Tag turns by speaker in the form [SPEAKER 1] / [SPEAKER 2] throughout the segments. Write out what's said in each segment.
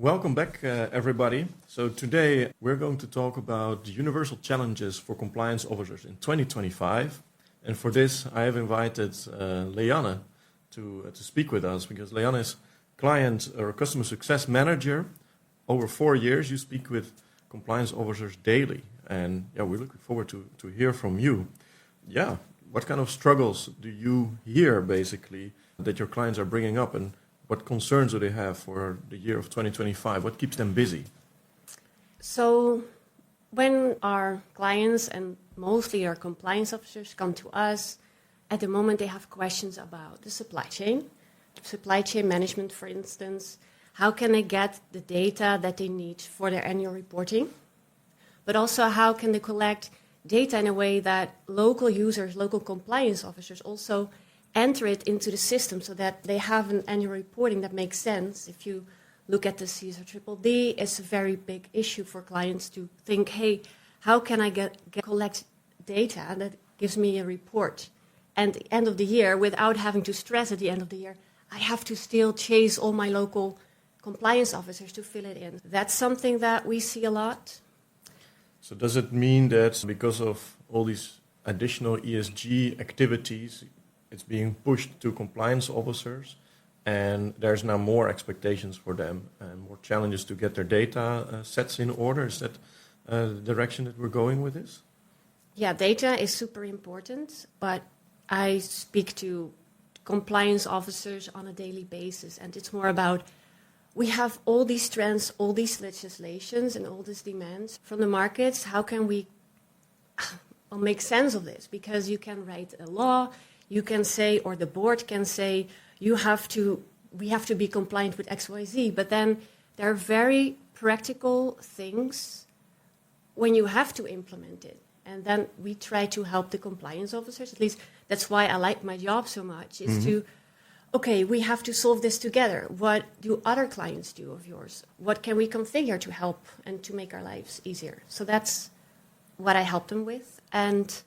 [SPEAKER 1] Welcome back, everybody. So today we're going to talk about the universal challenges for compliance officers in 2025. And for this, I have invited Leanne to speak with us because Leanne is client or customer success manager. Over 4 years, you speak with compliance officers daily. And yeah, we're looking forward to hear from you. Yeah, what kind of struggles do you hear basically that your clients are bringing up, and what concerns do they have for the year of 2025? What keeps them busy?
[SPEAKER 2] So when our clients and mostly our compliance officers come to us, at the moment they have questions about the supply chain management, for instance. How can they get the data that they need for their annual reporting? But also how can they collect data in a way that local users, local compliance officers also enter it into the system so that they have an annual reporting that makes sense. If you look at the CSR Triple D, it's a very big issue for clients to think, hey, how can I collect data that gives me a report? And at the end of the year, without having to stress at the end of the year, I have to still chase all my local compliance officers to fill it in. That's something that we see a lot.
[SPEAKER 1] So does it mean that because of all these additional ESG activities, it's being pushed to compliance officers, and there's now more expectations for them and more challenges to get their data sets in order? Is that the direction that we're going with this?
[SPEAKER 2] Yeah, data is super important, but I speak to compliance officers on a daily basis, and it's more about we have all these trends, all these legislations, and all these demands from the markets. How can we make sense of this? Because you can write a law, you can say, or the board can say, we have to be compliant with XYZ, but then there are very practical things when you have to implement it. And then we try to help the compliance officers, at least that's why I like my job so much, is to, okay, we have to solve this together. What do other clients do of yours? What can we configure to help and to make our lives easier? So that's what I help them with. And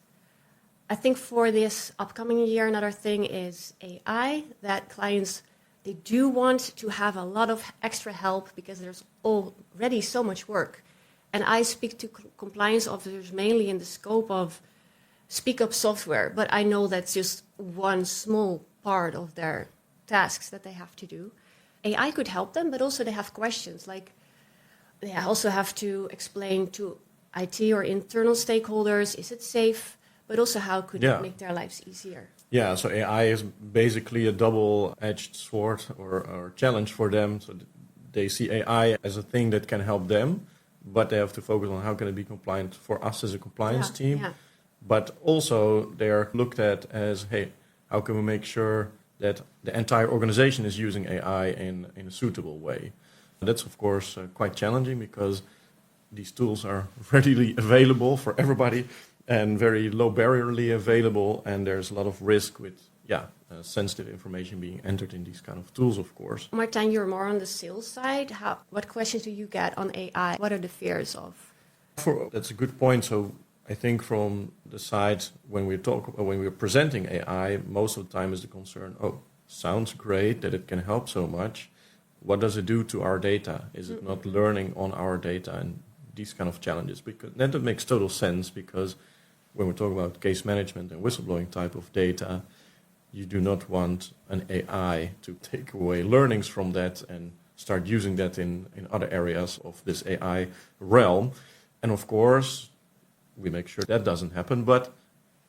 [SPEAKER 2] I think for this upcoming year, another thing is AI, that clients, they do want to have a lot of extra help because there's already so much work. And I speak to compliance officers mainly in the scope of SpeakUp software, but I know that's just one small part of their tasks that they have to do. AI could help them, but also they have questions, like they also have to explain to IT or internal stakeholders, is it safe? But also how could it make their lives easier?
[SPEAKER 1] Yeah, so AI is basically a double-edged sword or challenge for them. So they see AI as a thing that can help them, but they have to focus on how can it be compliant for us as a compliance team. Yeah. But also they are looked at as, hey, how can we make sure that the entire organization is using AI in a suitable way? And that's, of course, quite challenging because these tools are readily available for everybody and very low barrierly available, and there's a lot of risk with sensitive information being entered in these kind of tools, of course.
[SPEAKER 2] Martijn, you're more on the sales side. What questions do you get on AI? What are the fears of?
[SPEAKER 1] That's a good point. So I think from the side when we're presenting AI, most of the time is the concern, sounds great that it can help so much. What does it do to our data? Is it not learning on our data? And these kind of challenges, because then that makes total sense, because when we're talking about case management and whistleblowing type of data, you do not want an AI to take away learnings from that and start using that in other areas of this AI realm. And of course, we make sure that doesn't happen, but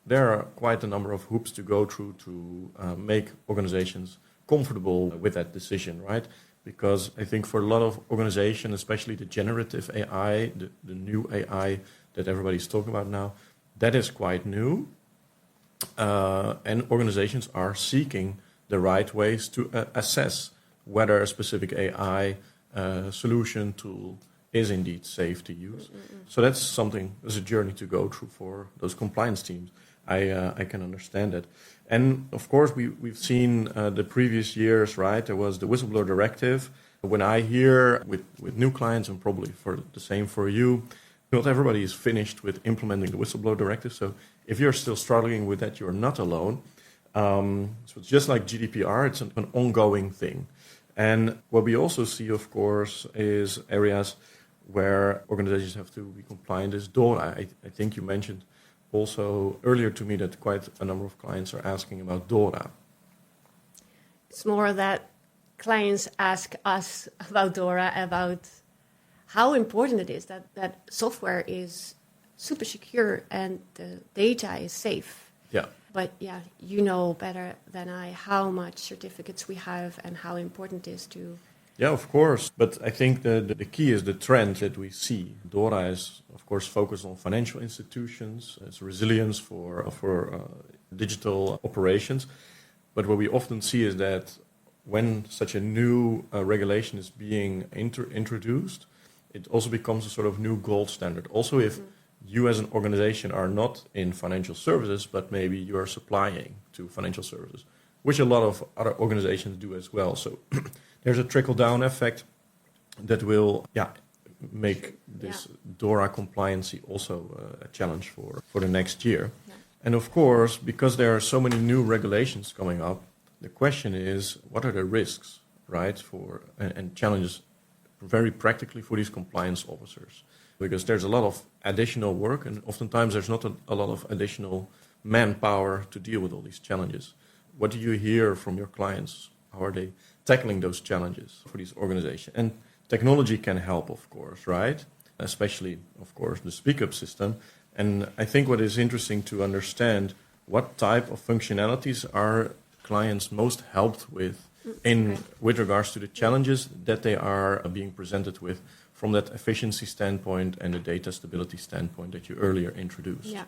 [SPEAKER 1] there are quite a number of hoops to go through to make organizations comfortable with that decision, right? Because I think for a lot of organizations, especially the generative AI, the new AI that everybody's talking about now, that is quite new. And organizations are seeking the right ways to assess whether a specific AI solution tool is indeed safe to use. So that's a journey to go through for those compliance teams. I can understand that. And of course, we've seen the previous years, right? There was the whistleblower directive. When I hear with new clients, and probably for the same for you, not everybody is finished with implementing the whistleblower directive. So if you're still struggling with that, you're not alone. So it's just like GDPR, it's an ongoing thing. And what we also see, of course, is areas where organizations have to be compliant is DORA. I think you mentioned also earlier to me that quite a number of clients are asking about DORA.
[SPEAKER 2] It's more that clients ask us about DORA, about how important it is that software is super secure and the data is safe.
[SPEAKER 1] Yeah.
[SPEAKER 2] But yeah, you know better than I how much certificates we have and how important it is to...
[SPEAKER 1] Yeah, of course. But I think the key is the trend that we see. DORA is, of course, focused on financial institutions. It's resilience for digital operations. But what we often see is that when such a new regulation is being introduced, it also becomes a sort of new gold standard. Also, if you as an organization are not in financial services, but maybe you are supplying to financial services, which a lot of other organizations do as well. So there's a trickle-down effect that will make this DORA compliancy also a challenge for the next year. Yeah. And of course, because there are so many new regulations coming up, the question is, what are the risks, right, and challenges very practically for these compliance officers? Because there's a lot of additional work, and oftentimes there's not a lot of additional manpower to deal with all these challenges. What do you hear from your clients? How are they tackling those challenges for these organizations? And technology can help, of course, right? Especially, of course, the SpeakUp system. And I think what is interesting to understand, what type of functionalities are clients most helped with with regards to the challenges that they are being presented with from that efficiency standpoint and the data stability standpoint that you earlier introduced.
[SPEAKER 2] Yeah.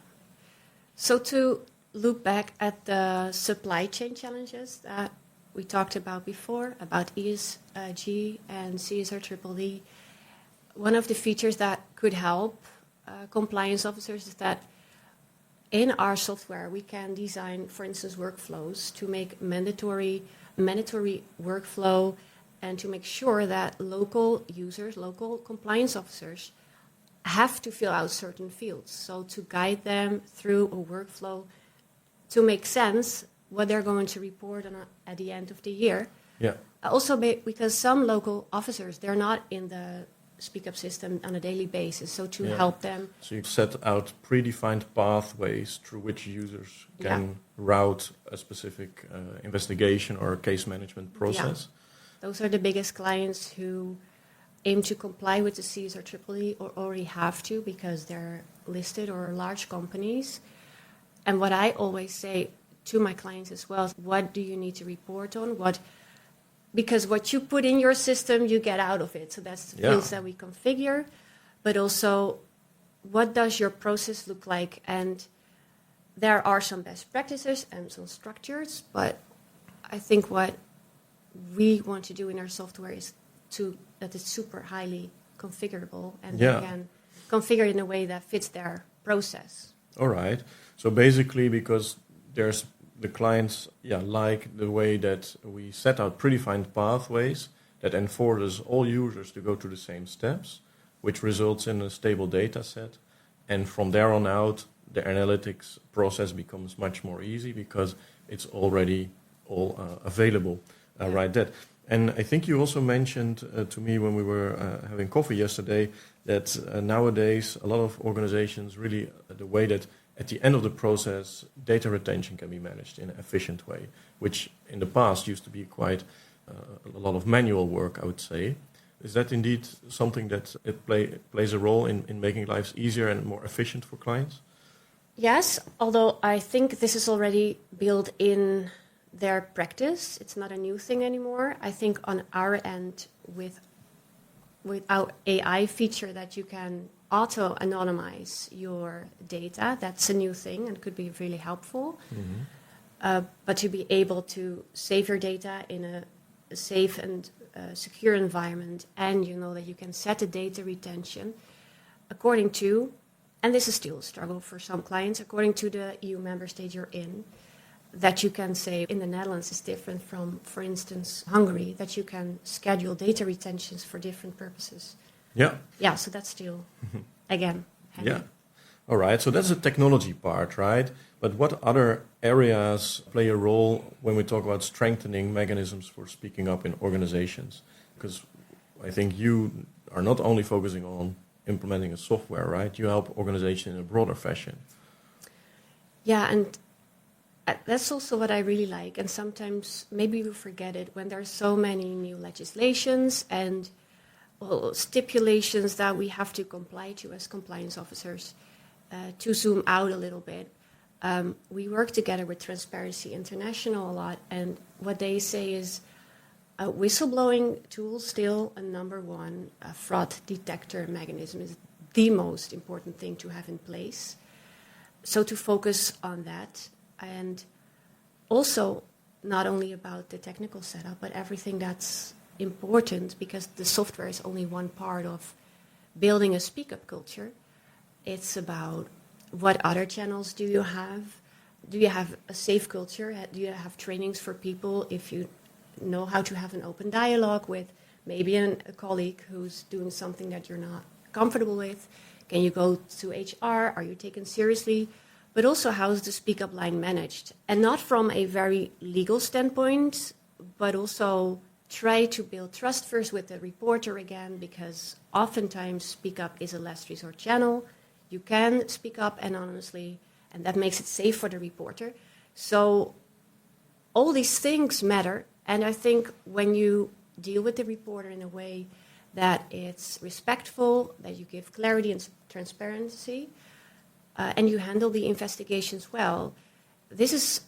[SPEAKER 2] So to look back at the supply chain challenges that we talked about before, about ESG and CSRDDD, one of the features that could help compliance officers is that in our software we can design, for instance, workflows to make mandatory workflow and to make sure that local users, local compliance officers have to fill out certain fields. So to guide them through a workflow to make sense what they're going to report on at the end of the year.
[SPEAKER 1] Yeah.
[SPEAKER 2] Also because some local officers, they're not in the SpeakUp system on a daily basis, so to help them. So
[SPEAKER 1] you set out predefined pathways through which users can route a specific investigation or case management process.
[SPEAKER 2] Yeah. Those are the biggest clients who aim to comply with the CSRDDD or already have to because they're listed or large companies. And what I always say to my clients as well is, what do you need to report on? Because what you put in your system, you get out of it. So that's the fields that we configure. But also, what does your process look like? And there are some best practices and some structures. But I think what we want to do in our software is that it's super highly configurable. And they can configure it in a way that fits their process.
[SPEAKER 1] All right. So basically, because there's the clients like the way that we set out predefined pathways that enforces all users to go through the same steps, which results in a stable data set. And from there on out, the analytics process becomes much more easy because it's already all available right there. And I think you also mentioned to me when we were having coffee yesterday that nowadays a lot of organizations really, the way that at the end of the process, data retention can be managed in an efficient way, which in the past used to be quite a lot of manual work, I would say. Is that indeed something that plays a role in making lives easier and more efficient for clients?
[SPEAKER 2] Yes, although I think this is already built in their practice. It's not a new thing anymore. I think on our end, with our AI feature that you can auto-anonymize your data, that's a new thing and could be really helpful. Mm-hmm. But to be able to save your data in a safe and secure environment, and you know that you can set the data retention according to, and this is still a struggle for some clients, according to the EU member state you're in, that you can say in the Netherlands is different from, for instance, Hungary, that you can schedule data retentions for different purposes. Yeah. Yeah, so that's still, again, handy.
[SPEAKER 1] Yeah. All right, so that's the technology part, right? But what other areas play a role when we talk about strengthening mechanisms for speaking up in organizations? Because I think you are not only focusing on implementing a software, right? You help organizations in a broader fashion.
[SPEAKER 2] Yeah, and that's also what I really like. And sometimes maybe we forget it when there's so many new legislations and stipulations that we have to comply to as compliance officers. To zoom out a little bit, we work together with Transparency International a lot, and what they say is a whistleblowing tool still a number one fraud detector mechanism is the most important thing to have in place. So to focus on that, and also not only about the technical setup, but everything that's important, because the software is only one part of building a speak-up culture. It's about what other channels do you have? Do you have a safe culture? Do you have trainings for people if you know how to have an open dialogue with maybe a colleague who's doing something that you're not comfortable with? Can you go to HR? Are you taken seriously? But also, how is the speak-up line managed? And not from a very legal standpoint, but also try to build trust first with the reporter again, because oftentimes speak-up is a last resort channel. You can speak up anonymously, and that makes it safe for the reporter. So all these things matter, and I think when you deal with the reporter in a way that it's respectful, that you give clarity and transparency, and you handle the investigations well, this is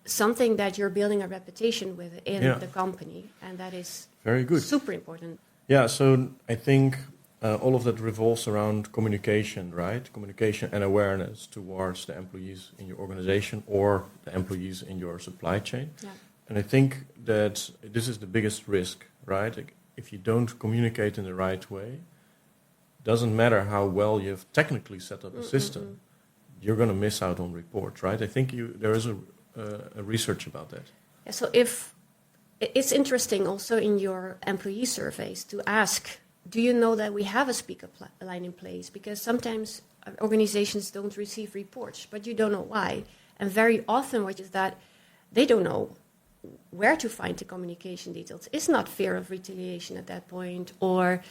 [SPEAKER 2] something that you're building a reputation with in the company, and that is
[SPEAKER 1] very good,
[SPEAKER 2] super important.
[SPEAKER 1] Yeah, so I think all of that revolves around communication, right? Communication and awareness towards the employees in your organization or the employees in your supply chain.
[SPEAKER 2] Yeah.
[SPEAKER 1] And I think that this is the biggest risk, right? Like, if you don't communicate in the right way, doesn't matter how well you've technically set up a system, you're going to miss out on reports, right? I think there is a research about that.
[SPEAKER 2] Yeah, so if it's interesting also in your employee surveys to ask, do you know that we have a speak-up line in place? Because sometimes organizations don't receive reports, but you don't know why. And very often what is that they don't know where to find the communication details. It's not fear of retaliation at that point, or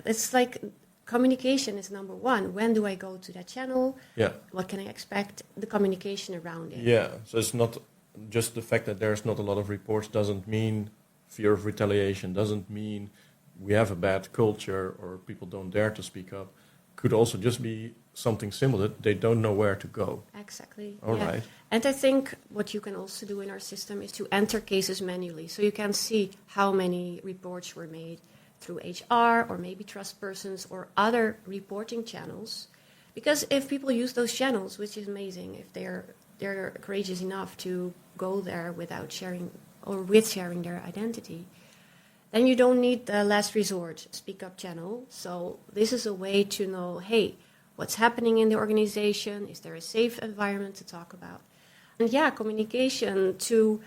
[SPEAKER 2] it's like communication is number one. When do I go to that channel?
[SPEAKER 1] Yeah.
[SPEAKER 2] What can I expect? The communication around it.
[SPEAKER 1] Yeah, so it's not just the fact that there's not a lot of reports doesn't mean fear of retaliation, doesn't mean we have a bad culture or people don't dare to speak up. Could also just be something similar. They don't know where to go.
[SPEAKER 2] Exactly.
[SPEAKER 1] All right.
[SPEAKER 2] And I think what you can also do in our system is to enter cases manually. So you can see how many reports were made through HR or maybe trust persons or other reporting channels. Because if people use those channels, which is amazing, if they're courageous enough to go there without sharing or with sharing their identity, then you don't need the last resort speak-up channel. So this is a way to know, hey, what's happening in the organization? Is there a safe environment to talk about? And communication to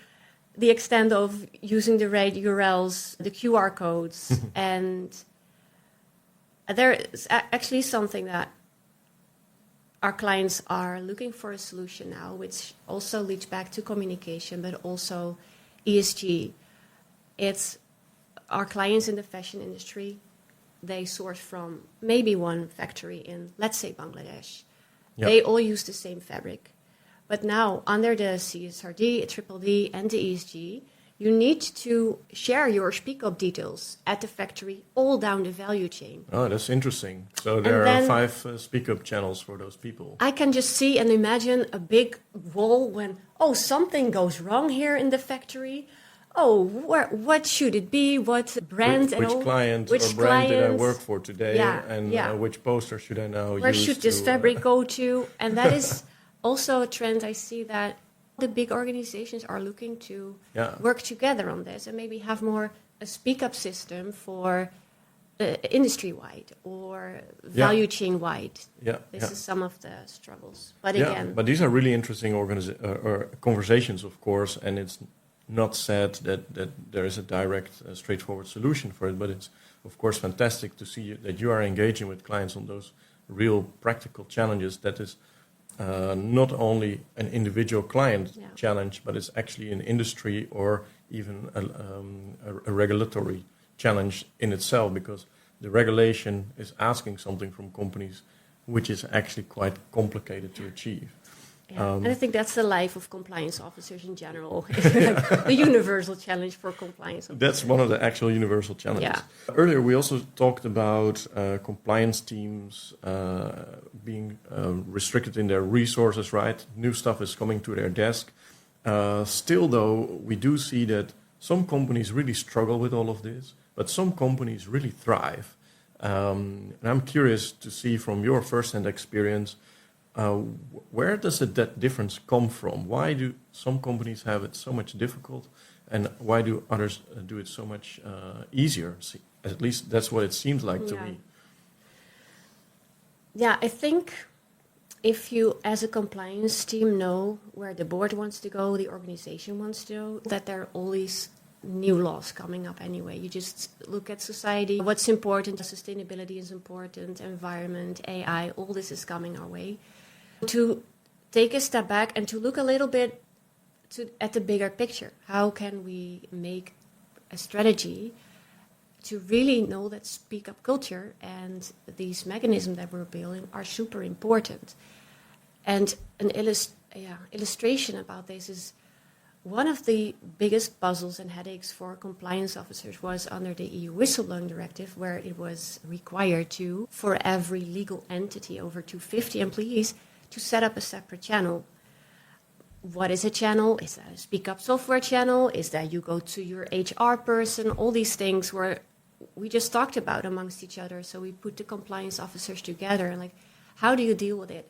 [SPEAKER 2] the extent of using the right URLs, the QR codes. And there is actually something that our clients are looking for a solution now, which also leads back to communication, but also ESG. It's our clients in the fashion industry, they source from maybe one factory in, let's say, Bangladesh. Yep. They all use the same fabric. But now, under the CSRD, Triple D, and the ESG, you need to share your speak-up details at the factory all down the value chain.
[SPEAKER 1] Oh, that's interesting. So there are 5 speak-up channels for those people.
[SPEAKER 2] I can just see and imagine a big wall when, something goes wrong here in the factory. What should it be? What brand
[SPEAKER 1] which client or brand did I work for today? Which poster should I now use?
[SPEAKER 2] Where should this fabric go to? And that is also a trend I see that the big organizations are looking to work together on this and maybe have more a speak-up system for industry-wide or value chain-wide. This is some of the struggles. But again...
[SPEAKER 1] But these are really interesting conversations, of course, and it's not said that there is a direct, straightforward solution for it, but it's, of course, fantastic to see that you are engaging with clients on those real practical challenges that is not only an individual client challenge, but it's actually an industry or even a regulatory challenge in itself, because the regulation is asking something from companies which is actually quite complicated to achieve.
[SPEAKER 2] Yeah. And I think that's the life of compliance officers in general. It's like the universal challenge for compliance officers.
[SPEAKER 1] That's one of the actual universal challenges.
[SPEAKER 2] Yeah.
[SPEAKER 1] Earlier, we also talked about compliance teams being restricted in their resources, right? New stuff is coming to their desk. Still, though, we do see that some companies really struggle with all of this, but some companies really thrive. And I'm curious to see from your first-hand experience, where does that difference come from? Why do some companies have it so much difficult, and why do others do it so much easier? At least that's what it seems like to me.
[SPEAKER 2] Yeah, I think if you, as a compliance team, know where the board wants to go, the organization wants to go, that there are always new laws coming up anyway. You just look at society, what's important, sustainability is important, environment, AI, all this is coming our way. To take a step back and to look a little bit at the bigger picture. How can we make a strategy to really know that SpeakUp culture and these mechanisms that we're building are super important? And an illustration about this is one of the biggest puzzles and headaches for compliance officers was under the EU whistleblowing directive, where it was required to, for every legal entity over 250 employees, to set up a separate channel. What is a channel? Is that a SpeakUp software channel? Is that you go to your HR person? All these things were we just talked about amongst each other. So we put the compliance officers together and like, how do you deal with it?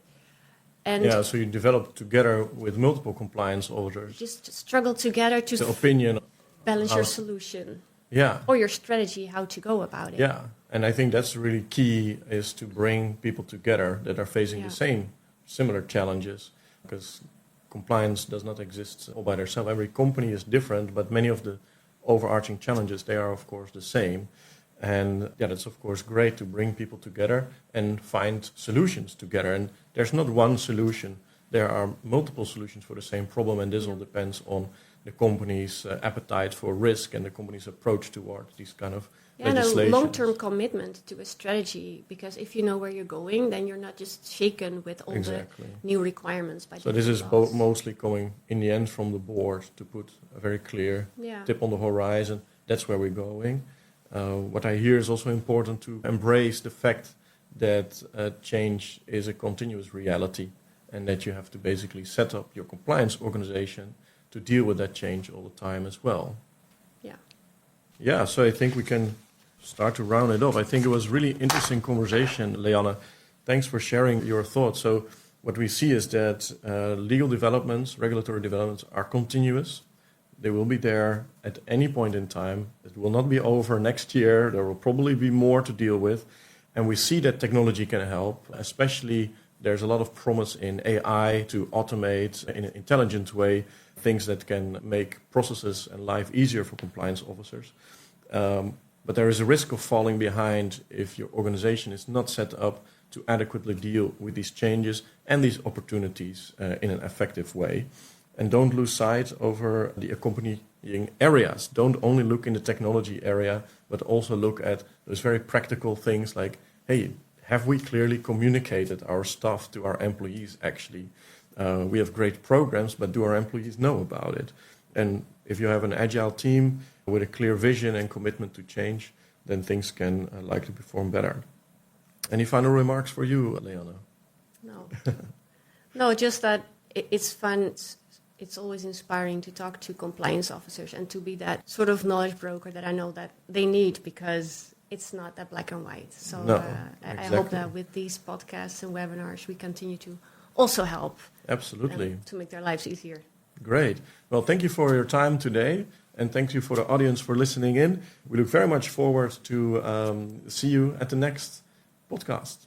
[SPEAKER 2] And
[SPEAKER 1] so you develop together with multiple compliance officers.
[SPEAKER 2] Just struggle together to
[SPEAKER 1] the opinion
[SPEAKER 2] balance your solution.
[SPEAKER 1] Yeah.
[SPEAKER 2] Or your strategy, how to go about it.
[SPEAKER 1] Yeah. And I think that's really key, is to bring people together that are facing the same similar challenges, because compliance does not exist all by themselves. Every company is different, but many of the overarching challenges, they are of course the same. And that's of course great to bring people together and find solutions together. And there's not one solution. There are multiple solutions for the same problem, and this all depends on the company's appetite for risk and the company's approach toward these kind of legislation.
[SPEAKER 2] And a long-term commitment to a strategy, because if you know where you're going, then you're not just shaken with all the new requirements.
[SPEAKER 1] So this is mostly coming in the end from the board to put a very clear tip on the horizon. That's where we're going. What I hear is also important to embrace the fact that change is a continuous reality, and that you have to basically set up your compliance organization to deal with that change all the time as well. Yeah, so I think we can start to round it off. I think it was really interesting conversation, Leanne. Thanks for sharing your thoughts. So what we see is that legal developments, regulatory developments are continuous. They will be there at any point in time. It will not be over next year. There will probably be more to deal with. And we see that technology can help, especially there's a lot of promise in AI to automate in an intelligent way things that can make processes and life easier for compliance officers. But there is a risk of falling behind if your organization is not set up to adequately deal with these changes and these opportunities in an effective way. And don't lose sight over the accompanying areas. Don't only look in the technology area, but also look at those very practical things like, hey, have we clearly communicated our stuff to our employees actually? We have great programs, but do our employees know about it? And if you have an agile team with a clear vision and commitment to change, then things can likely perform better. Any final remarks for you, Leanne?
[SPEAKER 2] No. No, just that it's fun. It's always inspiring to talk to compliance officers and to be that sort of knowledge broker that I know that they need, because it's not that black and white. So I hope that with these podcasts and webinars, we continue to also help.
[SPEAKER 1] Absolutely.
[SPEAKER 2] To make their lives easier.
[SPEAKER 1] Great. Well, thank you for your time today. And thank you for the audience for listening in. We look very much forward to see you at the next podcast.